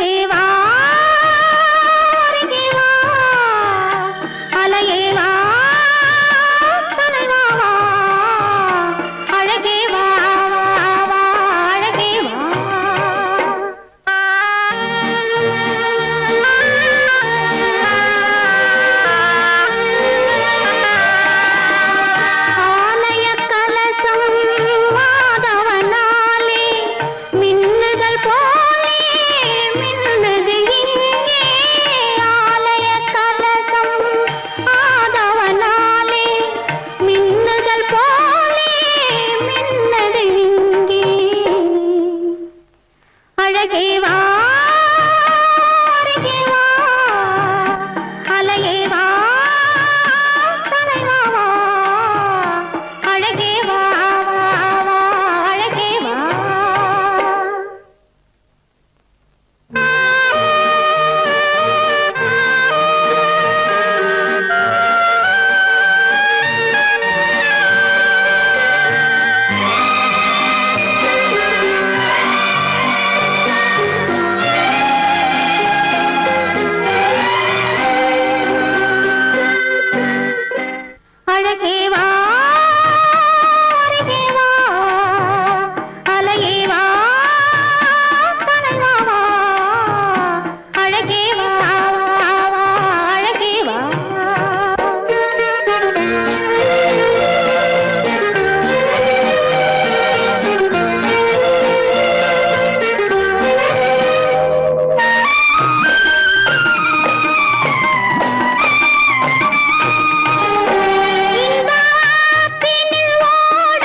அழகே வா அருகே வா அலையே வா தலைவா வா அழகே வா வா அழகே வா ஆலய கலசம் வாதவனாலே மின்னுதல் போலே மின்னுது இங்கே ஆலய கலசம் ஆதவனாலே மின்னுதல் போலே மின்னது இங்கே அழகே வா அருகே வா அலையே வா தலைவா வா அழகே வா வா அழகே வா அழகே வா அருகே வா அலையே வா தலைவா வா அழகே வா அழகே வா இன்பத்தினில் ஓட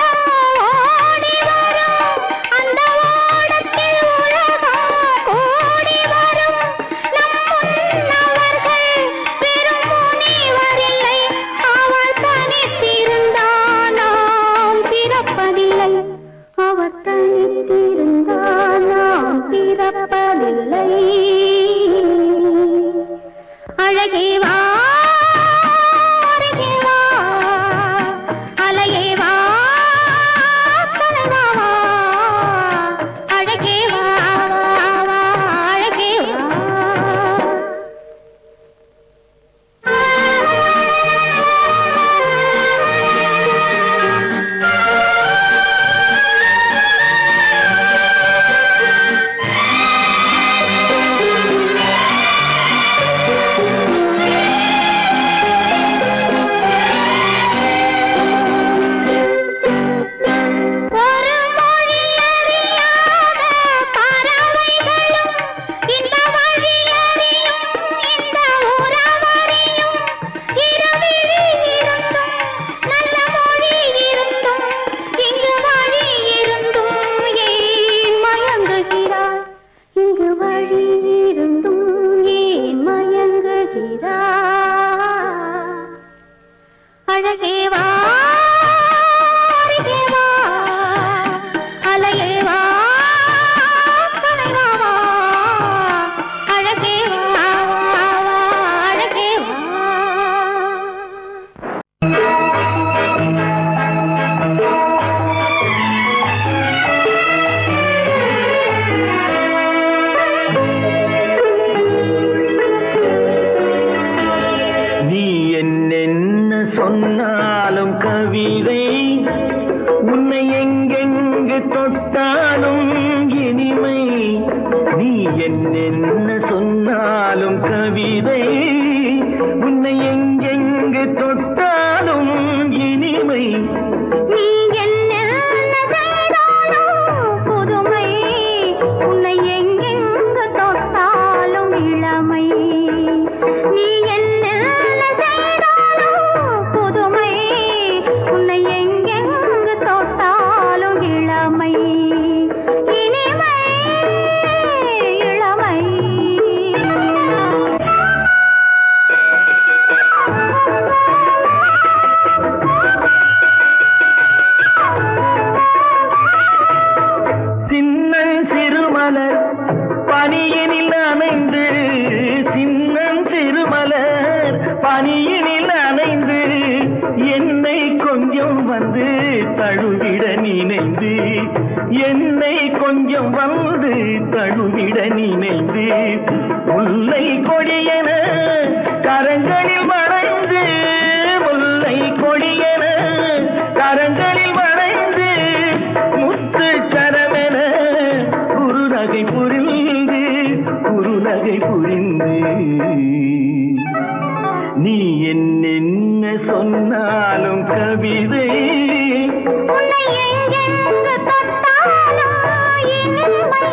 ஓடி வரும் அந்த ஓடத்தில் உலகம் கூடி வரும் நம் முன்னவர்கள் பெரும் முனிவரில்லை அவர் தனித்திருந்தான் நாம் பிறப்பதில்லை அவர் தனித்திருந்தான் நாம் பிறப்பதில்லை அழகே வா அருகே வா அலையே வா தலைவா வா அழகே வா அழகே வா ஒரு மொழி அறியாத பறவைகளும் இந்த வழி அறியும் இந்த உறவறியும் இருவிழி இருந்தும் நல்ல மொழி இருந்தும் இங்கு வழி இருந்தும் ஏன் மயங்குகிறாய் இங்கு வழி இருந்தும் ஏன் மயங்குகிறாய் அழகே வா அருகே வா அலையே வா தலைவா வா அழகே வா அழகே வா நீ என்னென்ன சொன்னாலும் கவிதை உன்னை எங்கெங்கு தொட்டாலும் இனிமை நீ என்னென்ன சொன்னாலும் கவிதை உன்னை எங்கெங்கு தொட்டாலும் இனிமை நீ என்ன செய்தாலும் புதுமை உன்னை எங்கெங்கு தொட்டாலும் இளமை நீ என்ன செய்தாலும் புதுமை உன்னை எங்கெங்கு தொட்டாலும் இளமை இனிமை இளமை சின்னன் சிறுமலர் பனியினில் அணைந்து சின்னன் சிறுமலர் பனியினில் அணைந்து என்னை கொஞ்சம் வந்து தழுவிட நினைந்து என்னை கொஞ்சம் வந்து தழுவிட நினைந்து முல்லை கொடியன கரங்களில் வளைந்து முல்லை கொடியன கரங்களில் வளைந்து முத்து சரமென குறுநகை புரிந்து நீ என்ன சொன்னாலும் கவிதை உன்னை எங்கெங்கு தொட்டாலும் இனிமை.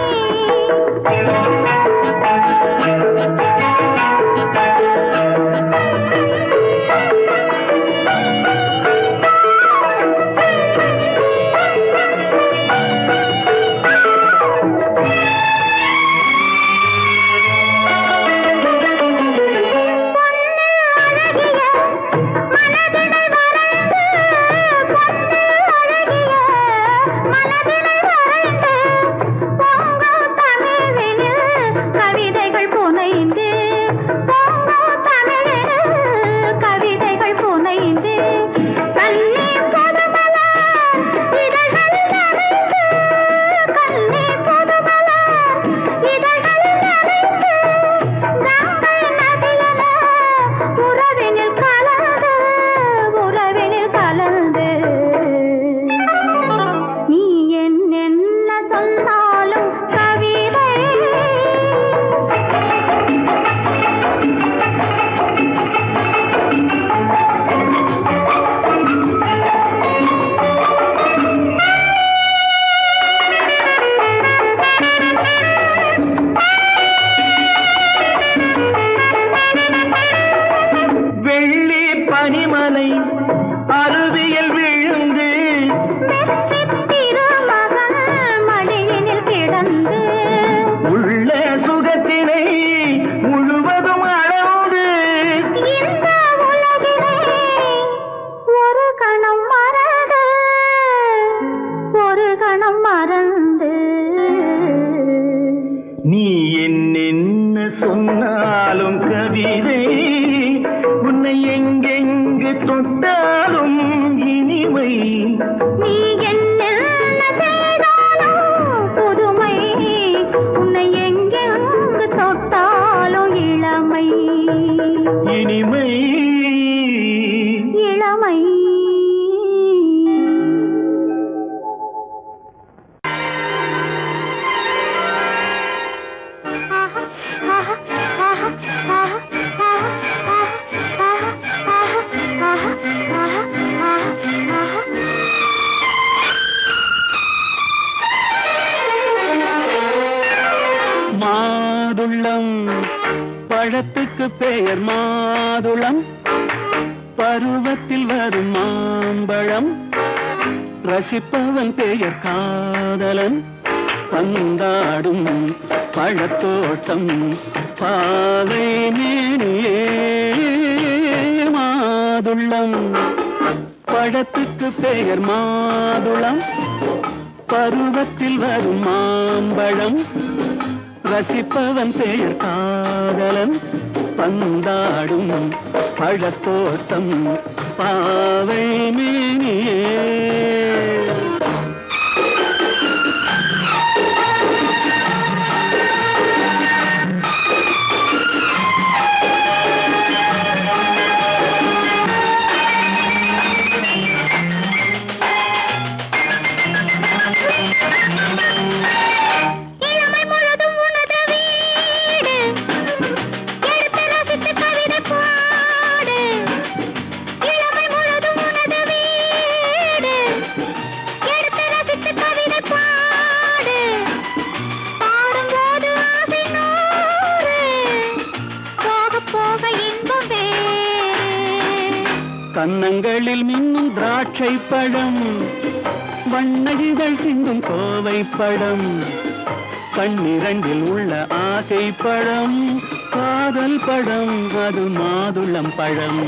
பனிமலை அருவியில் விழுந்து திருமகன் மடியினில் கிடந்து உள்ள சுகத்தினை முழுவதும் அளந்து இந்த உலகிலே ஒரு கணம் மறந்து நீ என்ன சொன்னாலும் கவிதை உன்னை எங்கெங்கு தொட்டாலும் இனிமை. நீ என்ன செய்தாலும் புதுமை. உன்னை எங்கெங்கு தொட்டாலும் இளமை இனிமை இளமை. மாதுளம் பழத்துக்கு பெயர் மாதுளம், பருவத்தில் வரும் மாம்பழம், ரசிப்பவன் பெயர் காதலன், பந்தாடும் பழத்தோட்டம் பாவை மேனியே. மாதுளம் பழத்துக்கு பெயர் மாதுளம், பருவத்தில் வரும் மாம்பழம், ரசிப்பவன் பெயர் காதலன், பந்தாடும் பழத்தோட்டம் பாவை மேனியே. கன்னங்களில் மின்னும் திராட்சை பழம், வண்ணகிகள் சிந்தும் கோவை பழம், கண்ணிரண்டில் உள்ள ஆசை பழம், காதல் பழம், அது மாதுளம் பழம்.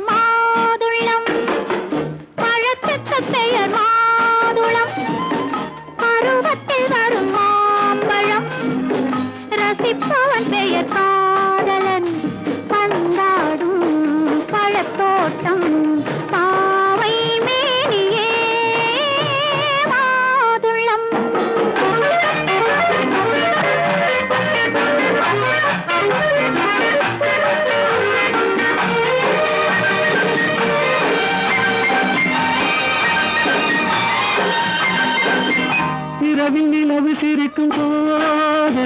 மாதுளம் பழத்துக்கு பெயர் மாதுளம், பருவத்தில் வரும் மாம்பழம், ரசிப்பவன் பெயர் காதலன், பந்தாடும் பழத்தோட்டம் பாவை மே. சிரிக்கும் போது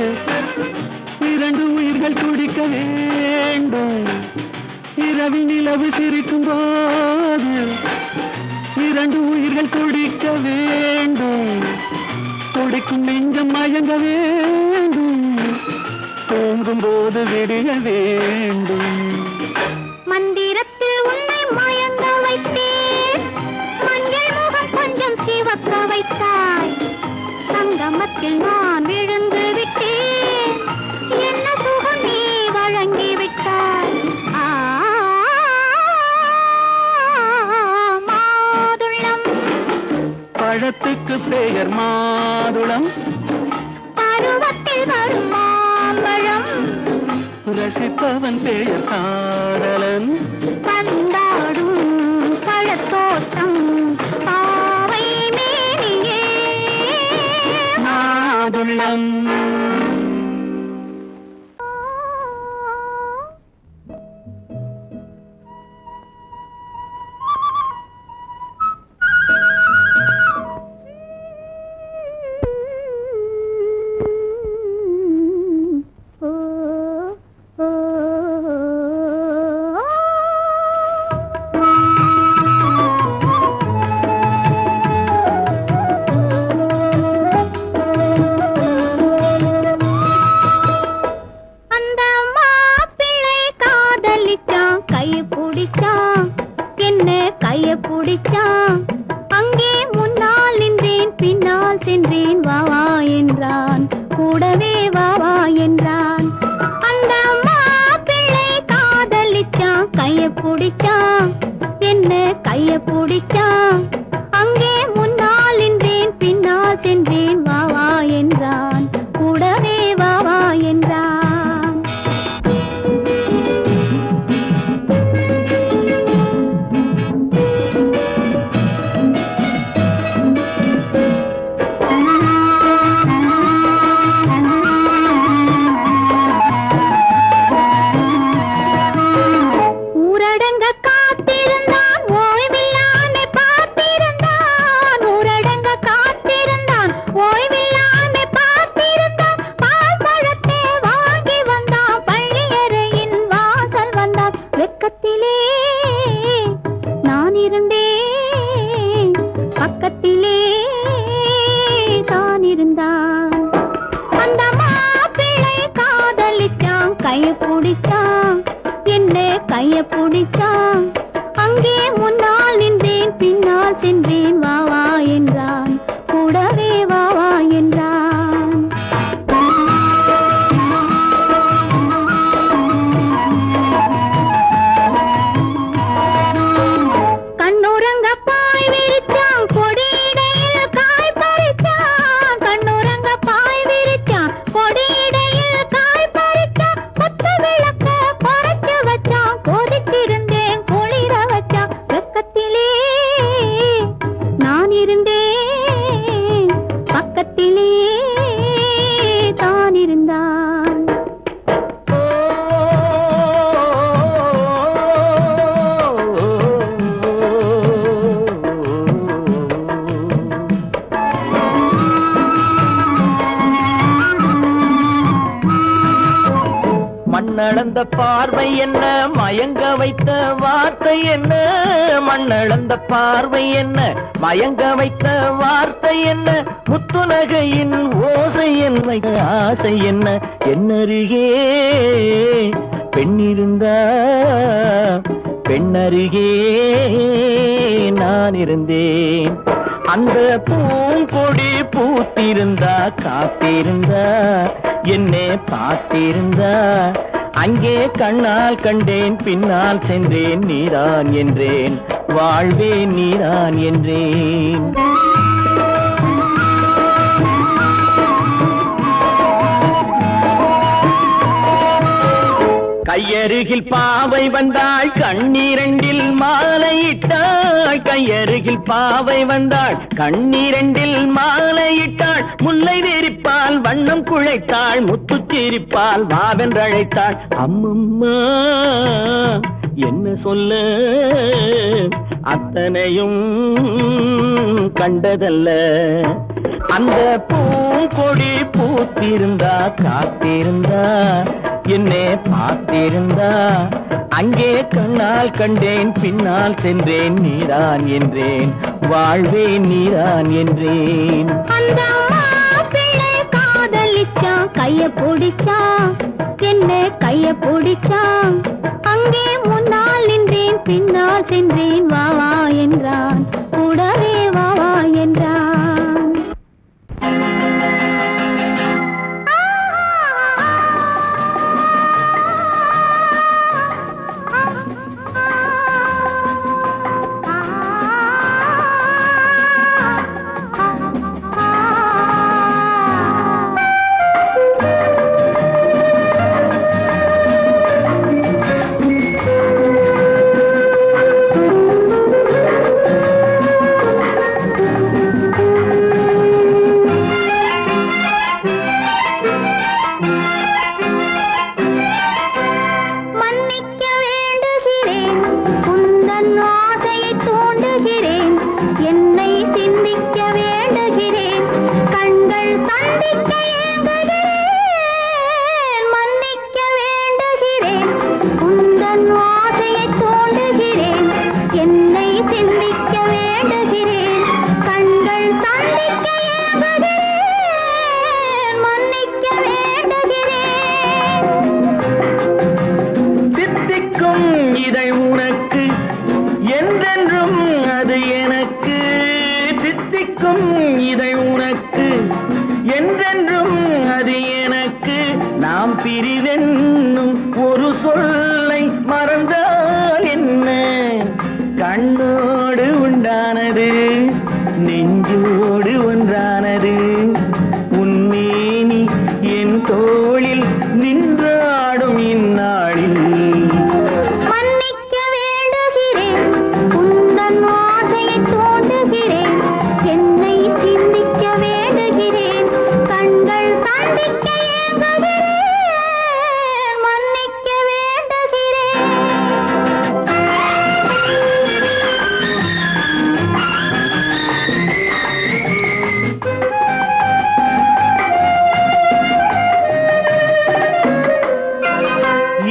இரண்டு உயிர்கள் துடிக்க வேண்டும். இரவில் நிலவு சிரிக்கும் போது இரண்டு உயிர்கள் துடிக்க வேண்டும். துடிக்கும் நெஞ்சம் மயங்க வேண்டும். தூங்கும் போது விடிய வேண்டும். மந்திரத்தில் உன்னை மயங்க வைத்தேன். மஞ்சள் முகம் கொஞ்சம் சிவக்க வைத்தாய். சங்கமத்தில் நான் விழுந்து விட்டேன். என்ன சுகம் நீ வழங்கி விட்டாய். மாதுளம். பழத்துக்கு பெயர் மாதுளம். பருவத்தில் வரும் மாம்பழம். ரசிப்பவன் பெயர் காதலன். பந்தாடும் பழத்தோட்டம் பாவை மேனியே மாதுளம். அங்கே முன்னால் நின்றேன், பின்னால் சென்றேன். வாவா என்றான், கூடவே வாவா என்றான். அந்த மாப்பிள்ளை காதலிச்சான், கைய பிடிச்சான், என்ன கைய பிடிச்சான். அங்கே முன்னால் நின்றேன், பின்னால் சென்றேன். வாவா என்றான், கூடவே வாவா என்றான். பக்கத்திலே தான் இருந்தான். அந்த மாப்பிள்ளை காதலிச்சான், கைய பிடிச்சான், என்ன கைய பிடிச்சான். அங்கே முன்னால் நின்றேன், பின்னால் சென்றேன். வாவா என்றான், கூடவே வாவா என்றான். கண்ணுறங்க பாய் விரிச்சான், கொடியிடையில் காய் பறிச்சான். கண்ணுறங்க பாய் விரிச்சான், கொடியிடையில் காய் பறிச்சான். கொத்த விளக்க குறைச்சு வச்சான், கொதிச்சிருந்தேன் குளிர வச்சான். வெக்கத்திலே நான் இருந்தேன், பக்கத்திலே தான் இருந்தான். மண்ணளந்த பார்வை என்ன, மயங்க வைத்த வார்த்தை என்ன. மண்ணளந்த பார்வை என்ன, மயங்க வைத்த வார்த்தை என்ன. முத்துநகையின் ஓசை என்ன, ஆசை என்ன. என்னருகே பெண்ணிருந்தா, பெண்ணருகே நான் இருந்தேன். அந்த பூங்கொடி பூத்திருந்தா, காத்திருந்தா, என்னை பார்த்திருந்தா. அங்கே கண்ணால் கண்டேன், பின்னால் சென்றேன். நீதான் என்றேன், வாழ்வே நீதான் என்றேன். கையருகில் பாவை வந்தாள், கண்ணீரண்டில் மாலையிட்டாள். கையருகில் பாவை வந்தாள், கண்ணீரண்டில் மாலையிட்டாள். முல்லை வெறிப்பால் வண்ணம் குழைத்தாள், முத்துச்சிரிப்பால் வாவென்றழைத்தாள். அம்மம்மா என்ன சொல்ல, அத்தனையும் கண்டதல்ல. அந்த பூங்கொடி பூத்திருந்தா காத்திருந்தா என்னை பார்த்திருந்தா அங்கே கண்ணால் கண்டேன் பின்னால் சென்றேன் நீதான் என்றேன் வாழ்வேன் நீதான் என்றேன். அந்த மாப்பிள்ளை காதலிச்சான் கைய பிடிச்சான் என்ன கைய பிடிச்சான் அங்கே முன்னால் நின்றேன் பின்னால் சென்றேன் வா வா என்றான் கூடவே வா வா என்றான். பிரிவென்னும் ஒரு சொல்லை மறந்தால் என்ன கண்ணோடு உண்டானது நெஞ்சோடு ஒன்றானது உன்மேனி என் தோளில் நின்றாடும் இந்நாளில் மன்னிக்க வேண்டுகிறேன் உந்தன் ஆசையை தோண்டுகிறேன் என்னை சிந்திக்க வேண்டுகிறேன் கண்கள் சந்திக்க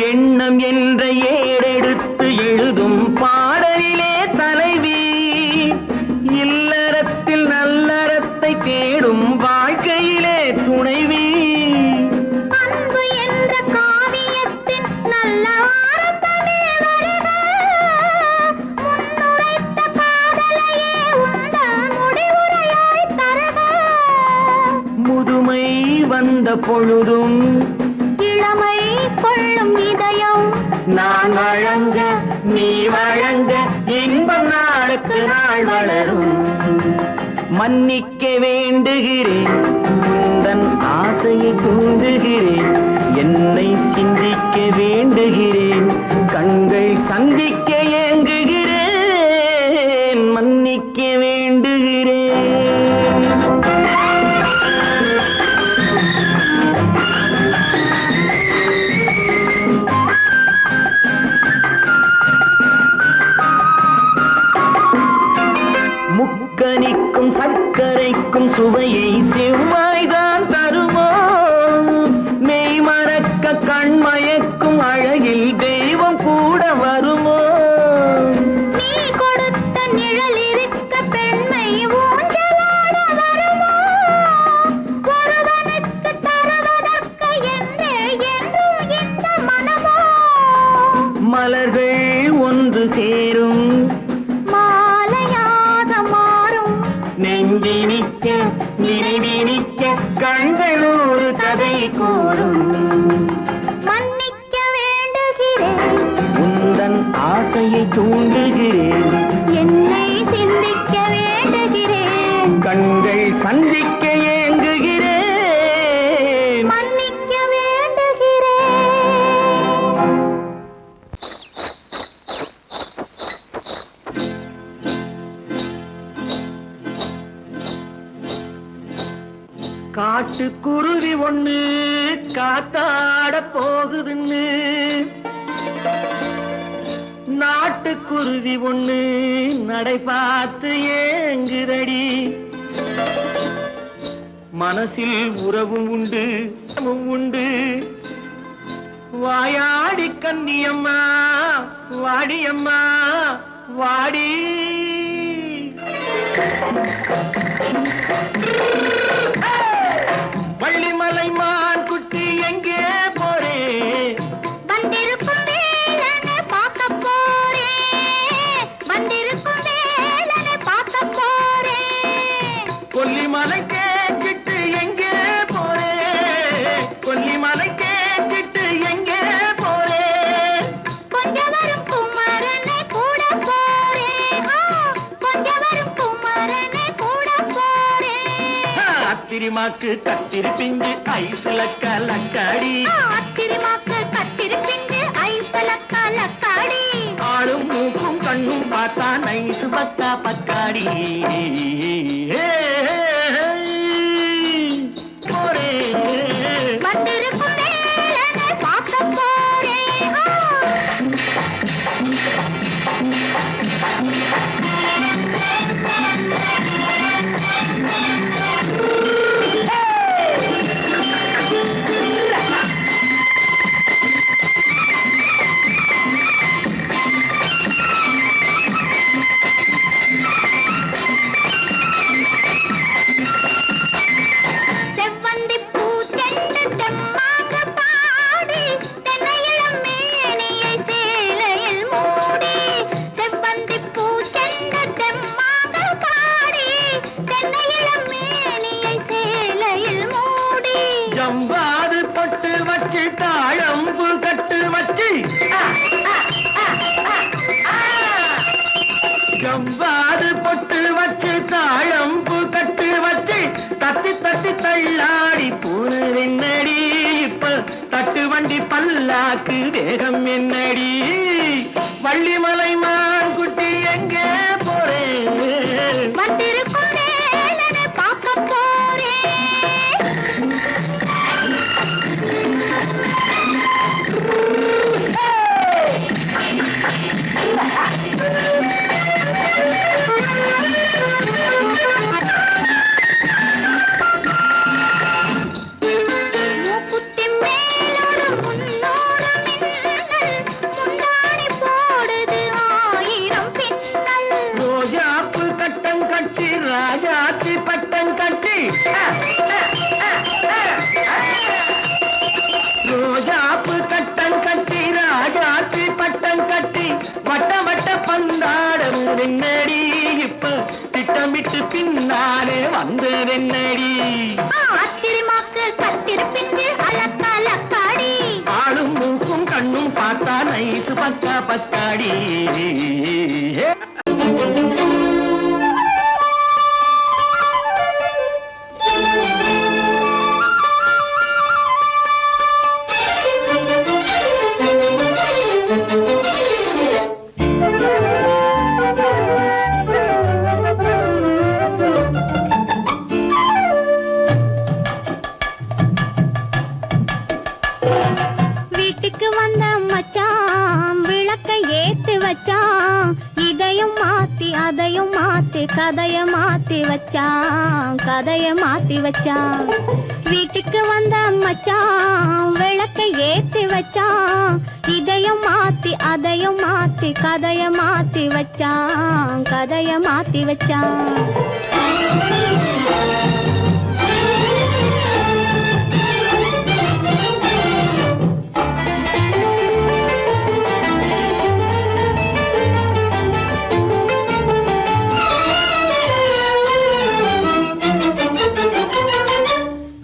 எண்ணம் என்ற ஏடெடுத்து எழுதும் பாடலிலே தலைவி இல்லறத்தில் நல்லறத்தை தேடும் வாழ்க்கையிலே துணைவி அன்பு என்ற காவியத்தின் நல்ல வார்த்தையே வருக முன்னுரைத்த காதலையே உந்தன் முடிவுரையாய் தருக முதுமை வந்த பொழுதும் இளமை கொள்ளும் இதயம் நான் வழங்க நீ வழங்க இன்பம் நாளுக்கு நாள் வளரும் மன்னிக்க வேண்டுகிறேன் உந்தன் ஆசையை தூண்டுகிறேன் என்னை சிந்திக்க வேண்டுகிறேன் கண்கள் சந்திக்க ஏங்குகிறேன் மன்னிக்க வேண்டுகிறேன். முக்கனிக்கும் சர்க்கரைக்கும் சுவையை செவ்வாய்தான் தருமோ மெய் மறக்க கண்மயக்கும் அழகில் தெய்வம் கூட வருமோ நீ கொடுத்த நிழல் இருக்க பெண்மை ஊஞ்சலாட வருமோ ஒருவனுக்கு தருவதற்கு என்றே என்றும் இந்த மனமோ மலர்கள் ஒன்று சேரும் நெஞ்சினிக்க நினைவினிக்க கண்கள் ஒரு கதை கூறும் மன்னிக்க வேண்டுகிறேன் உந்தன் ஆசையை தூண்டுகிறேன் என்னை சிந்திக்க வேண்டுகிறேன் கண்கள் சந்திக்க ஏங்குகிறேன் மன்னிக்க வேண்டுகிறேன். காட்டுக்குருவி ஒண்ணு காத்தாட போகுதுன்னு நாட்டுக்குருவி ஒண்ணு நடை பார்த்து ஏங்குதடி மனசில் உறவும் உண்டு உண்டு. வாயாடி கன்னியம்மா வாடியம்மா வாடி. வள்ளிமலை மான் குட்டி எங்கே போறே? வந்திருக்கும் வேலனை பார்க்க போறேன், வந்திருக்கும் வேலனை பார்க்க போறேன். கொல்லிமலை கேட்டுட்டு எங்கே போறே? கொல்லிமலை கேட்டுட்டு எங்கே போறே? கொஞ்சம் வரும் குமரனை கூட போறேன், கொஞ்சம் வரும் குமரனை கூட போறேன். அத்திரிமாக்கு கத்திரி பிஞ்சு ஐசுல கலக்காடி. அத்திரிமாக்கு கத்திரி பிஞ்சு ஐசுல கலக்காடி. ஆளும் மூக்கும் கண்ணும் பார்த்தா நைசு பக்கா பக்காடி. போரே வந்திருக்கும் வேலனை பார்க்க போறேன். செவ்வந்தி பூ செண்டு தெம்மாக பாடி, தென்னையிளம் மேனியை சேலையில் மூடி. செவ்வந்தி பூ செண்டு தெம்மாக பாடி, தென்னையிளம் மேனியை சேலையில் மூடி. ஜம்பாது பொட்டு வச்சு தாழம்பு கட்டு வச்சு. ஜம்பாது பொட்டு வச்சு தாழம்பு கட்டு வச்சு தத்தி தத்தி தள்ளாடி பூனு என்னடி. இப்ப தட்டு வண்டி பல்லாக்கு வேகம் என்னடி. வள்ளிமலை மான் குட்டி எங்கே போறேன்? வந்திருக்கும் வேலனை பார்க்க போறேன். மூக்குத்தி மேலோடு முன்னோடு மின்னல், முந்தாணி போடுது ஆயிரம் பின்னல். ரோஜாப்பு கட்டம் கட்டி ராஜாத்தி பட்டம் கட்டி. ரோஜாப்பு கட்டம் கட்டி ராஜாத்தி பட்டம் கட்டி வட்ட வட்ட பந்தாடம் என்னடி. இப்ப திட்டமிட்டு பின்னாலே வந்ததென்னடி. அத்திரிமாக்கு கத்திரி பிஞ்சு அலக்காடி. ஆளும் மூக்கும் கண்ணும் பார்த்தா நைசு பக்கா பக்காடி. வீட்டுக்கு வந்த மச்சான் விளக்கை ஏத்தி வச்சான். இதையும் மாத்தி அதையும் மாத்தி கதைய மாத்தி வச்சான், கதைய மாத்தி வச்சான். வீட்டுக்கு வந்த மச்சான் விளக்கை ஏத்தி வச்சான். இதையும் மாத்தி அதையும் மாத்தி கதைய மாத்தி வச்சான், கதைய மாத்தி வச்சான்.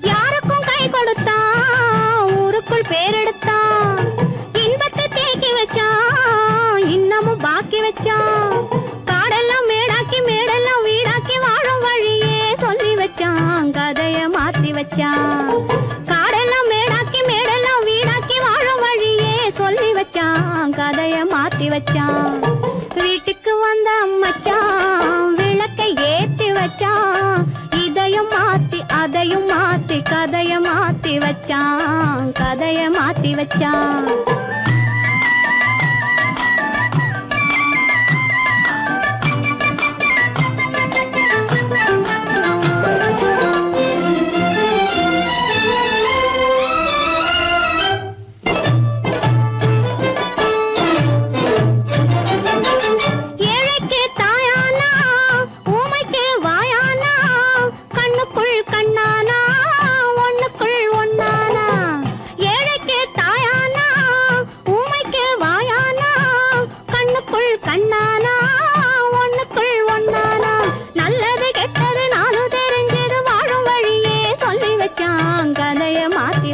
யாருக்கும் கை கொடுத்தான், ஊருக்குள் பேரெடுத்தான். இன்பத்தை தேக்கி வச்சான், இன்னமும் பாக்கி வச்சான். காடெல்லாம் மேடாக்கி மேடெல்லாம் வீடாக்கி வாழும் வழியே சொல்லி வச்சான், கதைய மாத்தி வச்சான். காடெல்லாம் மேடாக்கி மேடெல்லாம் வீடாக்கி வாழும் வழியே சொல்லி வச்சான், கதைய மாத்தி வச்சான். வீட்டுக்கு வந்த மச்சான் விளக்கை ஏத்தி வச்சான். இதையும் மாத்தி அதையும் மாத்தி கதைய மாத்தி வச்சான், கதைய மாத்தி வச்சான்.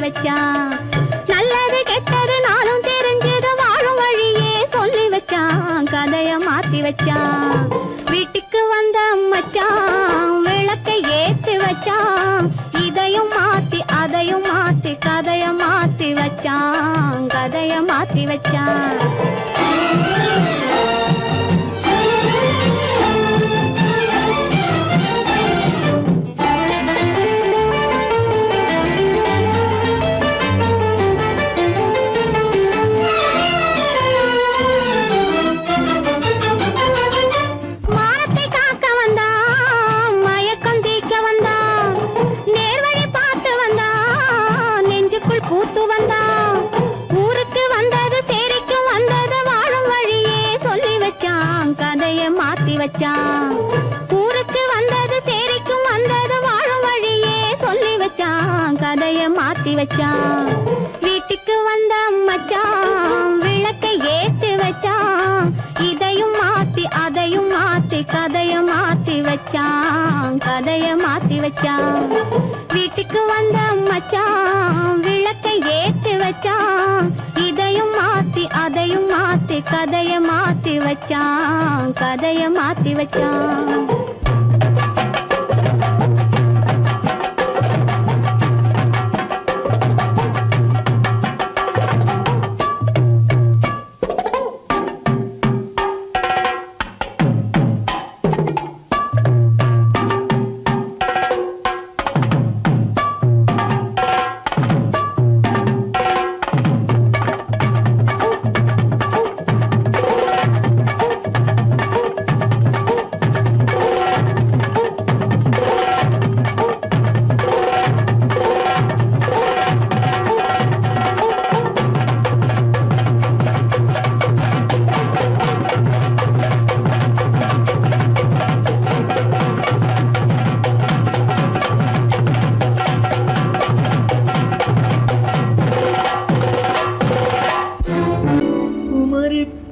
வச்சான். நல்லது கெட்டது நாளும் தெரிஞ்சது வாழும் வழியே சொல்லி வச்சான். கதைய மாத்தி வச்சான். வீட்டுக்கு வந்த மச்சான் விளக்கை ஏத்தி வச்சான். இதையும் மாத்தி அதையும் மாத்தி கதைய மாத்தி வச்சான். கதைய மாத்தி வச்சான். பூத்து வந்தான். ஊருக்கு வந்தது சேரிக்கும் வந்தது வாழும் வழியே சொல்லி வச்சான். கதைய மாத்தி வச்சான். ஊருக்கு வந்தது சேரிக்கும் வந்தது வாழும் வழியே சொல்லி வச்சான். கதைய மாத்தி வச்சான். வீட்டுக்கு வந்த மச்சான் விளக்கை ஏத்தி வச்சான். இதையும் மாத்தி அதையும் மாத்தி கதைய மாத்தி வச்சான். கதைய மாத்தி வச்சான். வீட்டுக்கு வந்த மச்சான் விளக்கை ஏத்தி வச்சான். இதையும் மாத்தி அதையும் மாத்தி கதைய மாத்தி வச்சான். கதைய மாத்தி வச்சான்.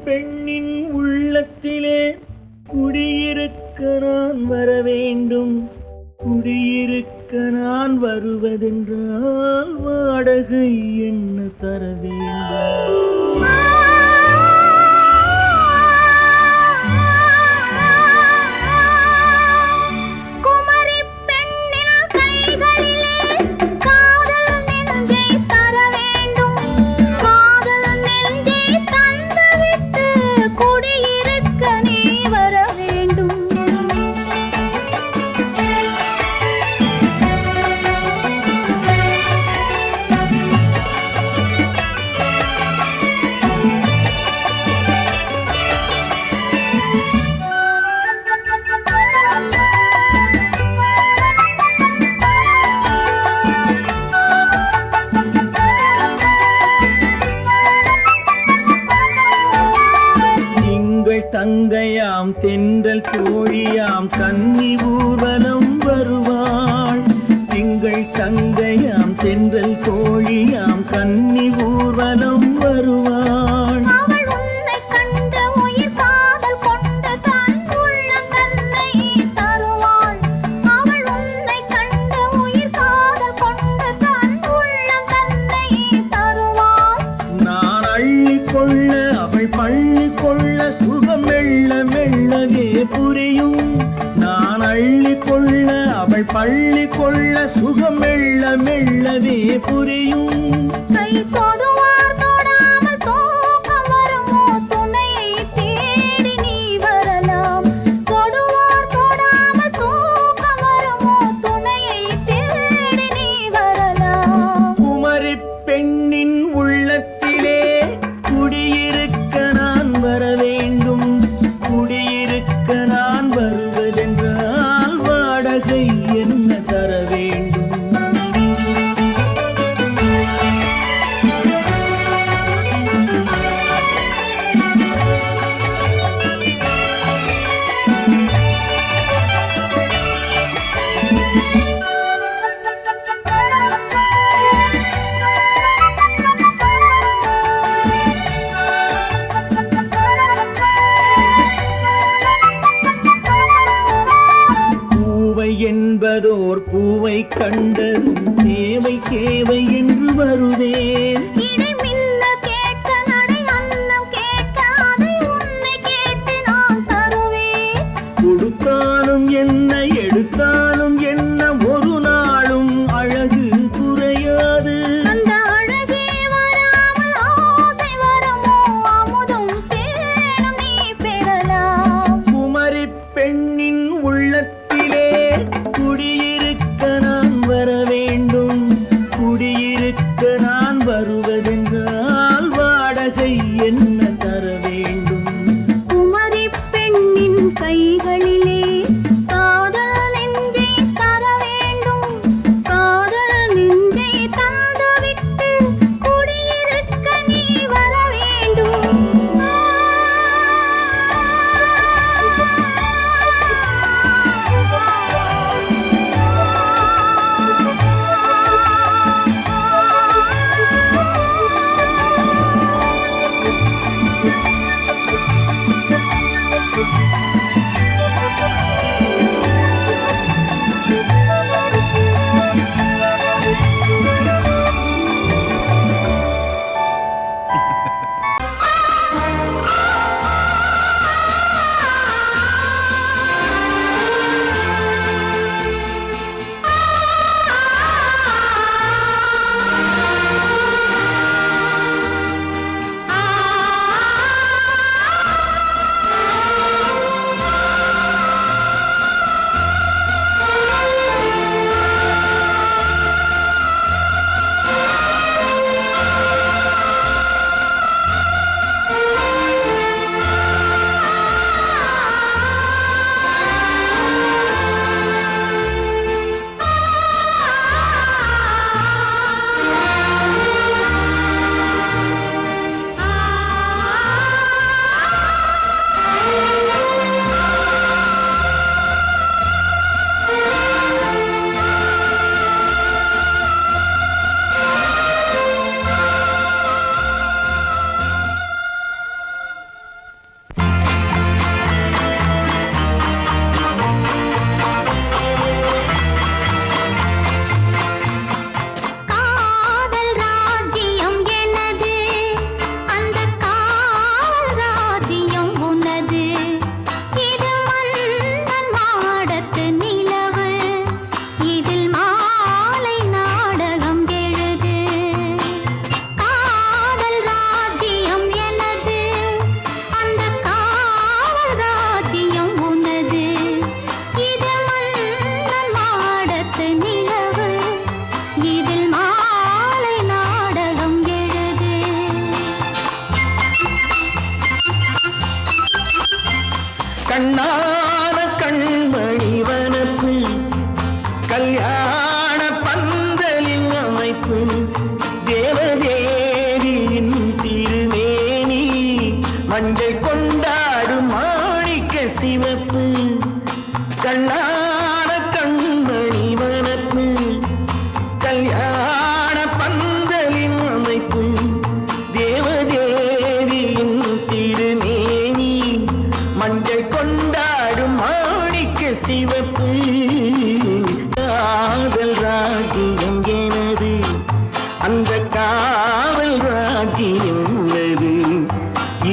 பெண்ணின் உள்ளத்திலே குடியிருக்க நான் வர வேண்டும். குடியிருக்க நான் வருவதென்றால் வாடகை என்ன தர வேண்டும்? தங்கையாம் தென்றல் தோழியாம் கன்னி ஊர்வலம் வருவாள். திங்கள் தங்கையாம் தென்றல் தோழியாம் கன்னி ஊர்வலம் வருவாள். நான் அள்ளி கொள்ள அவள் பள்ளி கொள்ள சுகம் மெல்ல மெல்லவே புரியும். நான் அள்ளி கொள்ள அவள் பள்ளி கொள்ள சுகம் மெல்ல மெல்லவே புரியும். குமரி பெண்ணின் உள்ளத்திலே குடியிருக்க நான் வர வேண்டும். குடியிருக்க நான் வருவதென்றால் வாடகை என்ன தர வேண்டும்? வருவேன். இடை மின்ன கேட்க நடை அன்னம் கேட்க அதை உன்னை கேட்டு நான் தருவேன். கொடுத்தாலும் என்ன எடுத்தாலும் என்ன ஒரு நாளும் அழகு குறையாது. அந்த அழகே வராமல் ஆசை வரமோ அமுதும் தேனும் நீ பெறலாம். குமரி பெண்ணின் உள்ளத்திலே குடியிருக்க நான் வர வேண்டும். குடியிருக்க நான் வருவதென்றால் வாடகை என்ன தர வேண்டும். குமரி பெண்ணின் கைகளிலே காதல் நெஞ்சை தர வேண்டும். காதல் நெஞ்சை தந்துவிட்டு குடியிருக்க நீ வர வேண்டும். காதல் ராஜ்யம் எனது, அந்த காவல் ராஜ்யம் உனது. இது மன்னன் மாடத்து நிலவு, இதில் மாலை நாடகம் எழுது. காதல் ராஜ்யம் எனது, அந்த காவல் ராஜ்யம் உனது. இது மன்னன் மாடத்து நிலவு, இதில் மாலை நாடகம் எழுது. கண்ணான கண்மணி வனப்பு கல்யாண பந்தலின் அமைப்பு தேவதேவியின் திருமேனி மஞ்சள் கொண்டாடும் மாணிக்க சிவப்பு. கண்ணான கண்மணி வனப்பு கல்யாண பந்தலின் அமைப்பு தேவதேவியின் திருமேனி மஞ்சள் கொண்டாடும் மாணிக்க சிவப்பு. காதல் ராஜ்யம் எனது, அந்த காவல் ராஜ்யம் உள்ளது.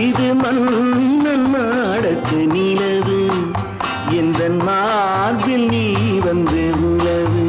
இது மன்னன் மாடத்து நிலவு, எந்த மார்பில் நீ வந்து உலவு.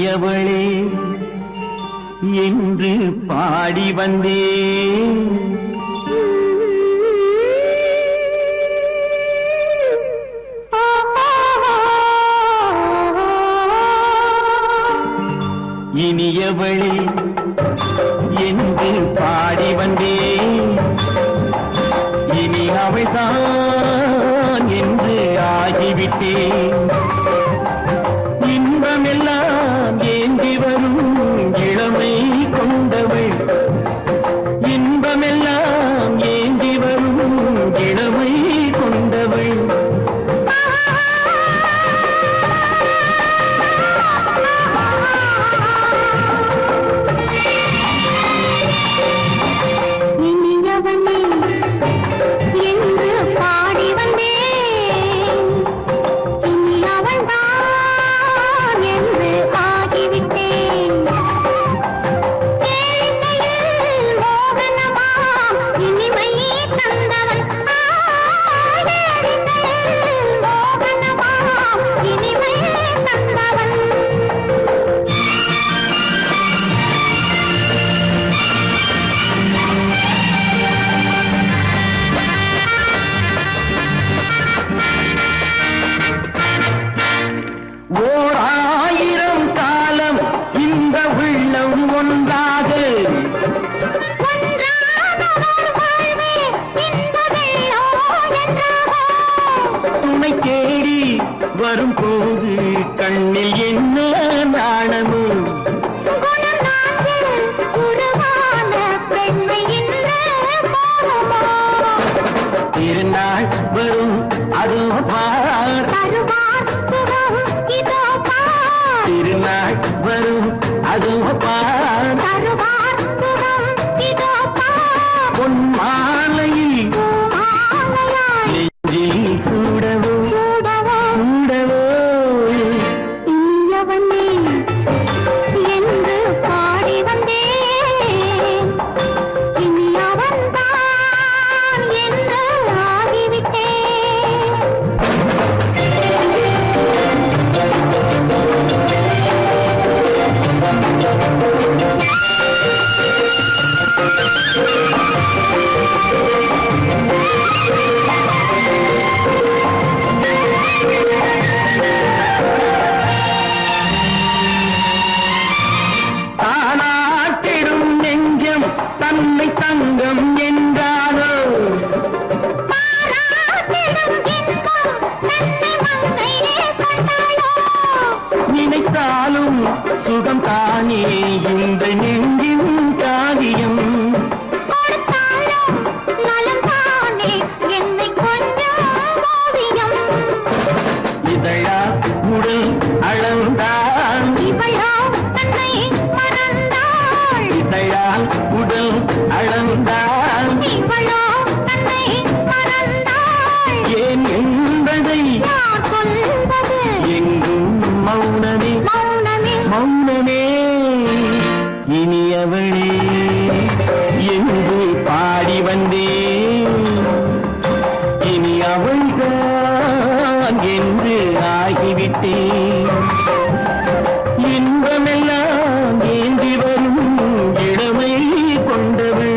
இனியவளே என்று பாடி வந்தேன். இனியவளே என்று பாடி வந்தேன். இனி அவள்தான் என்று ஆகிவிட்டேன். இன்பமெல்லாம் ஏந்தி வரும் இளமை கொண்டவள். இன்பமெல்லாம் ஏந்தி வரும் இளமை கொண்டவள். வரும்போது கண்ணில் என்ன நாணமோ திருநாள் வரும் அதோ பார். திருநாள் வரும் அதோ பார். பொன் மாலையில் நெஞ்சில் சூடவோ சூடவோ. என்று பாடி வந்தேன். இனி அவன்தான் என்று ஆகிவிட்டேன். தானாட்டிடும் நெஞ்சம் தன்னை தங்கம் என்றாலோ நினைத்தாலும் சுகம் தானே இந்த நெஞ்சின் காரியம். இதழா உடல் அளந்தாள். இதழால் உடல் அளந்தாள். ஏன் என்பதை எங்கும் மௌனமே மௌனமே. இனியவளே என்று பாடி வந்தேன். இனி அவள்தான் என்று ஆகிவிட்டேன். இன்பமெல்லாம் ஏந்தி வரும் இளமை கொண்டவள்.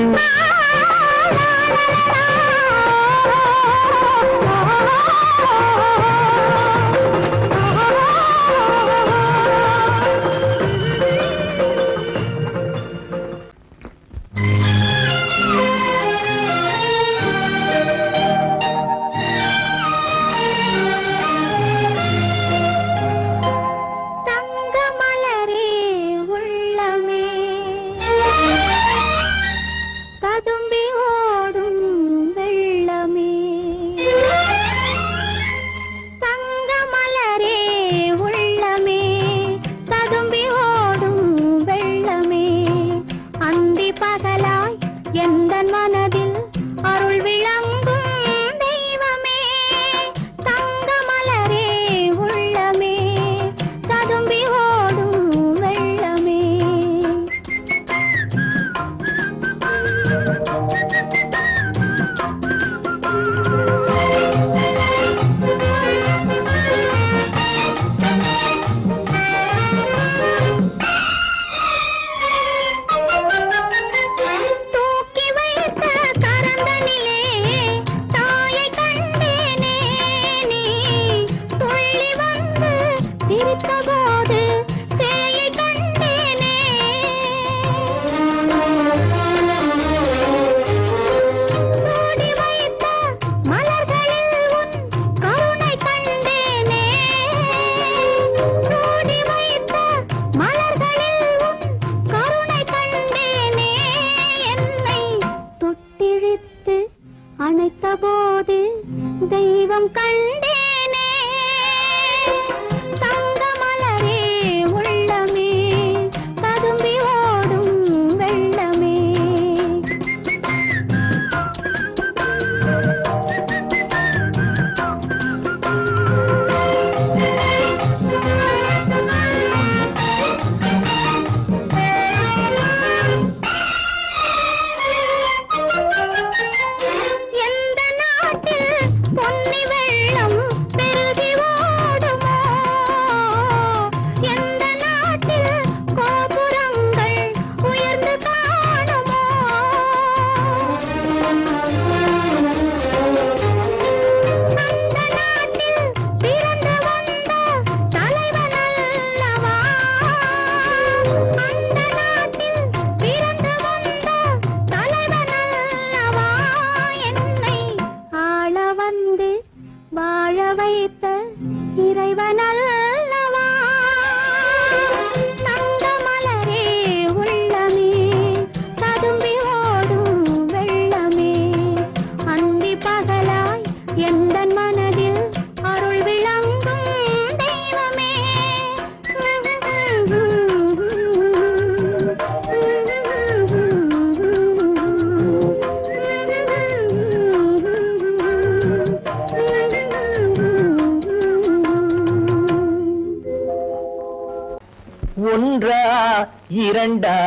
இரண்டா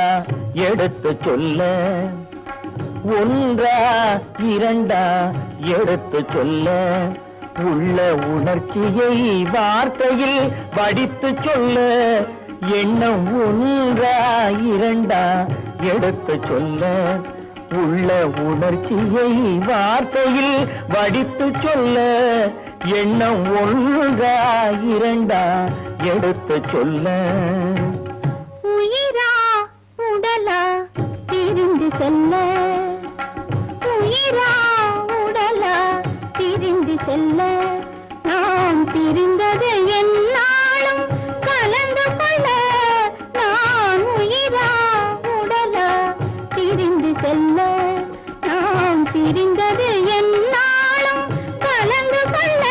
எடுத்து சொல்ல, ஒன்றா இரண்டா எடுத்து சொல்ல, உள்ள உணர்ச்சியை வார்த்தையில் வடித்து சொல்ல, எண்ணம் ஒன்றா இரண்டா எடுத்து சொல்ல, உள்ள உணர்ச்சியை வார்த்தையில் வடித்து சொல்ல, எண்ணம் ஒன்றா இரண்டா எடுத்து சொல்ல. உயிரா உடலா பிரிந்து செல்ல, உயிரா உடலா பிரிந்து செல்ல, நாம் பிரிந்தது என்னாலும் கலந்து கொள்ள, நான் உயிரா உடலா பிரிந்து செல்ல, நாம் பிரிந்தது என்னாலும் கலந்து கொள்ள,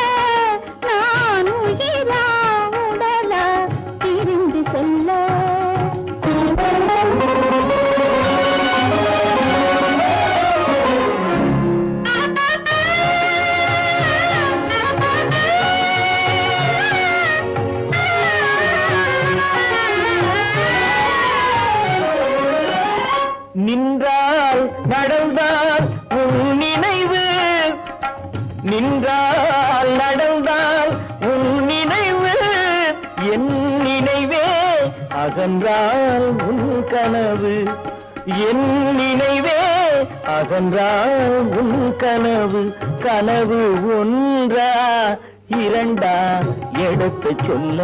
நான் உயிரா உடலா பிரிந்து செல்ல. நின்றால் நடந்தால் உன் நினைவு, நின்றால் நடந்தால் உன் நினைவு, என் நினைவே அகன்றால் உன் கனவு, என் நினைவே அகன்றால் உன் கனவு, கனவு ஒன்றா இரண்டா எடுத்து சொல்ல.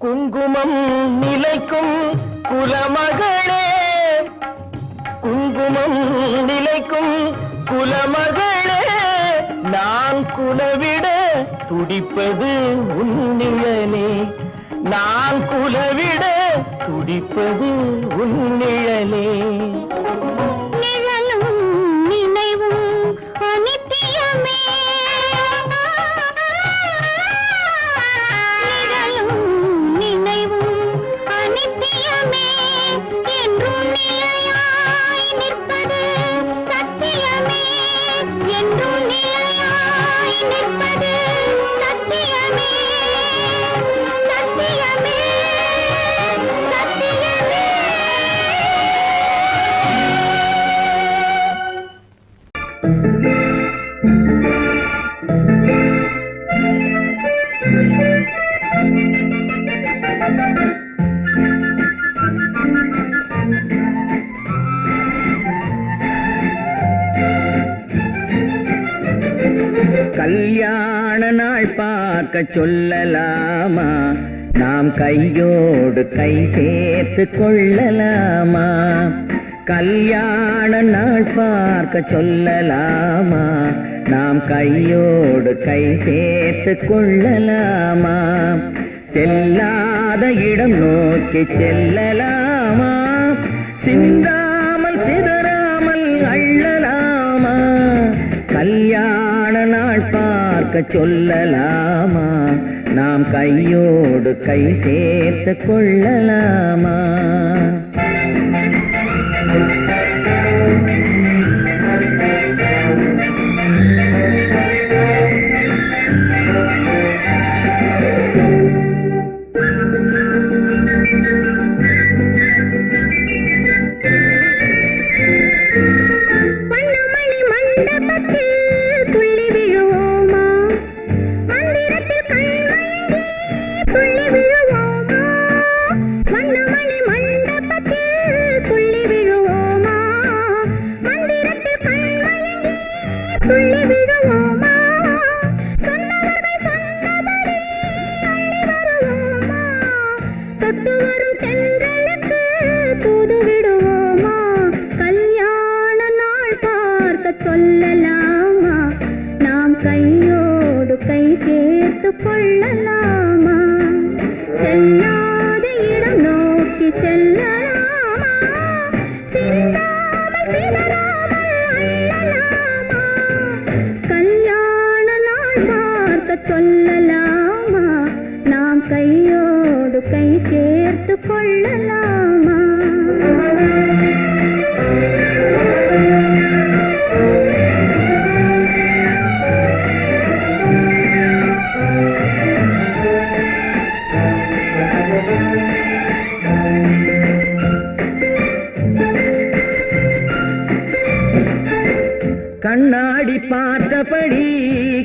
குங்குமம் நிலைக்கும் குலமகளே, குங்குமம் நிலைக்கும் குலமகளே, நான் குலவிட துடிப்பது உன் நிழலே, நான் குலவிட துடிப்பது உன் நிழலே. நிழலும் நினைவும் அனித்தியமே, நிழலும் நினைவும் அனித்தியமே, என்றும் நிலையாய் நிற்பது சத்தியமே, என்றும் நிலையாய் நிற்பது சத்தியமே, சத்தியமே, சத்தியமே. கல்யாண நாள் பார்க்க சொல்லலாமா, நாம் கையோடு கை சேர்த்து கொள்ளலாமா, கல்யாண நாள் பார்க்க சொல்லலாமா, நாம் கையோடு கை சேர்த்து கொள்ளலாமா, செல்லாத இடம் நோக்கி செல்லலாமா, சிந்தாமல் சிதறாமல் அள்ளலாமா, கல்யாண நாள் பார்க்க சொல்லலாமா, நாம் கையோடு கை சேர்த்து கொள்ளலாமா. மண்டபத்தில் கண்ணாடி பார்த்தபடி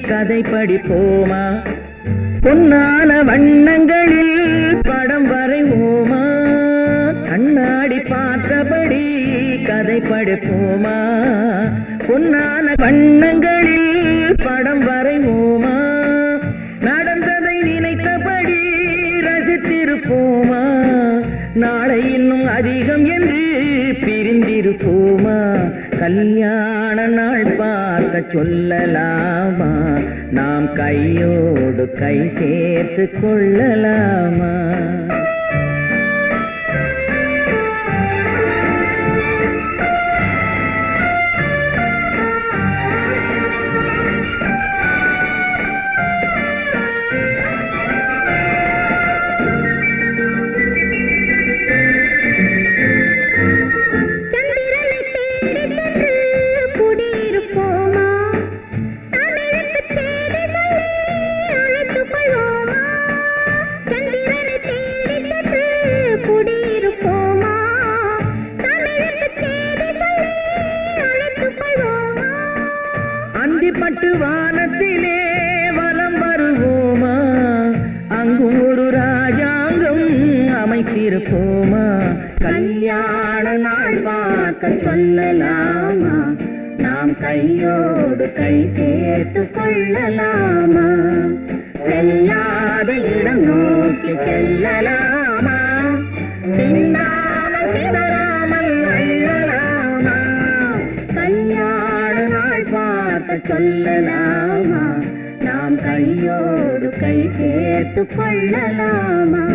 கதை படிப்போமா பொன்னான வண்ணங்களில் படம் வரைவோமா கண்ணாடி பார்த்தபடி கதை படிப்போமா பொன்னான வண்ணங்களில் படம் வரைவோமா நடந்ததை நினைத்தபடி ரசித்திருப்போமா நாளை இன்னும் அதிகம் என்று பிரிந்திருப்போமா கல்யாண நாள் பார்க்க சொல்லலாமா நாம் கையோடு கை சேர்த்து கொள்ளலாமா பட்டு வானத்திலே வலம் வருவோமா அங்கும் ஒரு ராஜாங்கம் அமைத்திருப்போமா கல்யாண நாள் பார்க்க சொல்லலாமா நாம் கையோடு கை சேர்த்து கொள்ளலாமா செல்லாத இடம் நோக்கி செல்லலாமா சின்னாமல் சிதறாமல் அள்ளலாமா கல்யாண நாள் பார்க்க சொல்லலாமா நாம் கையோடு கை சேர்த்து கொள்ளலாமா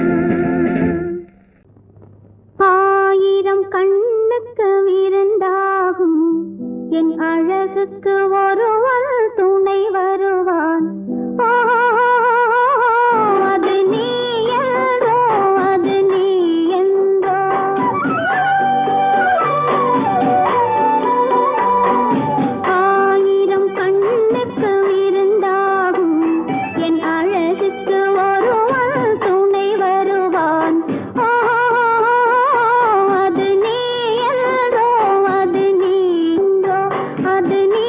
ஆயிரம் கண்ணுக்கு விருந்தாகும் என் அழகுக்கு ஒருவன் துணை வருவான் அது நீ என்றோ அது நீ என்றோ ஆயிரம் கண்ணுக்கு விருந்தாகும் என் அழகுக்கு ஒருவன் துணை வருவான் அது நீ என்றோ அது நீ என்றோ அது நீ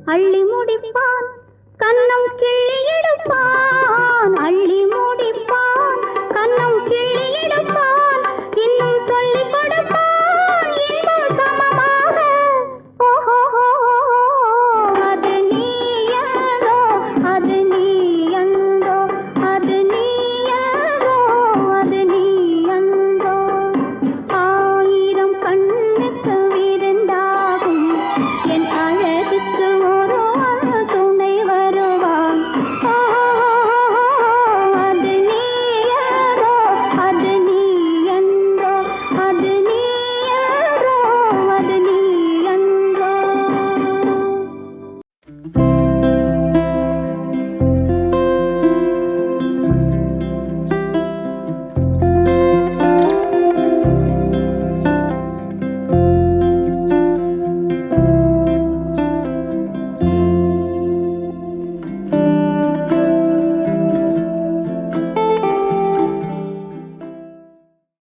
அள்ளி முடிப்பான் கண்ணம் கிள்ளி எடுப்பான் அள்ளி